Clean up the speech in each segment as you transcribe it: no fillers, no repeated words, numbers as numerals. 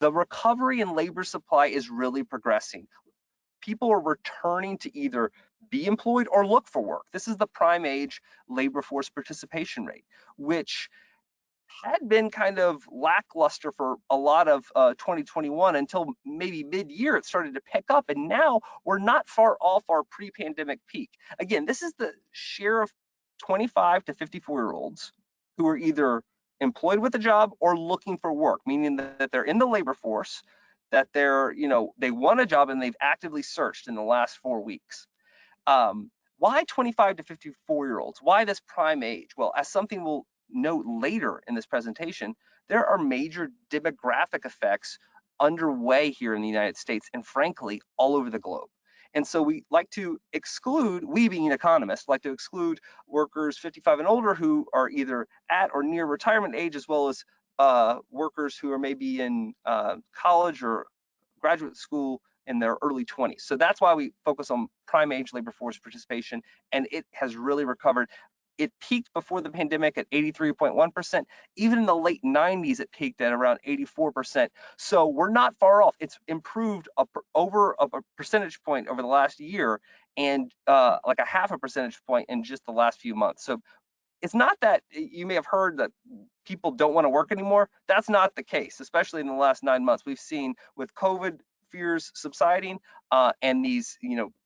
the recovery in labor supply is really progressing. People are returning to either be employed or look for work. This is the prime age labor force participation rate, which had been kind of lackluster for a lot of 2021 until maybe mid-year it started to pick up, and now we're not far off our pre-pandemic peak. Again, this is the share of 25 to 54-year-olds who are either employed with a job or looking for work, meaning that they're in the labor force, that they're, they want a job and they've actively searched in the last 4 weeks. Why 25 to 54-year-olds? Why this prime age? Well, as something we'll note later in this presentation, there are major demographic effects underway here in the United States and frankly, all over the globe. And so we like to exclude, we being economists, like to exclude workers 55 and older who are either at or near retirement age, as well as workers who are maybe in college or graduate school in their early 20s. So that's why we focus on prime age labor force participation, and it has really recovered. It peaked before the pandemic at 83.1%. Even in the late 90s, it peaked at around 84%. So we're not far off. It's improved over a percentage point over the last year, and like a half a percentage point in just the last few months. So it's not that you may have heard that people don't want to work anymore. That's not the case, especially in the last 9 months. We've seen with COVID fears subsiding and these,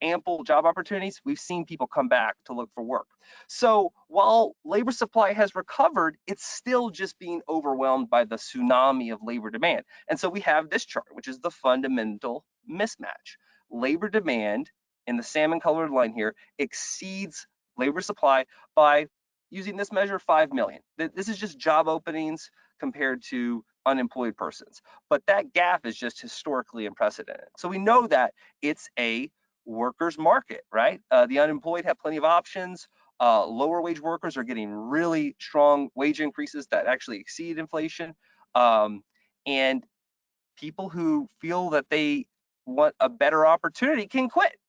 ample job opportunities, we've seen people come back to look for work. So while labor supply has recovered, it's still just being overwhelmed by the tsunami of labor demand. And so we have this chart, which is the fundamental mismatch. Labor demand in the salmon colored line here exceeds labor supply by, using this measure, 5 million. This is just job openings compared to unemployed persons. But that gap is just historically unprecedented. So we know that it's a workers market, right? The unemployed have plenty of options. Lower wage workers are getting really strong wage increases that actually exceed inflation. And people who feel that they want a better opportunity can quit.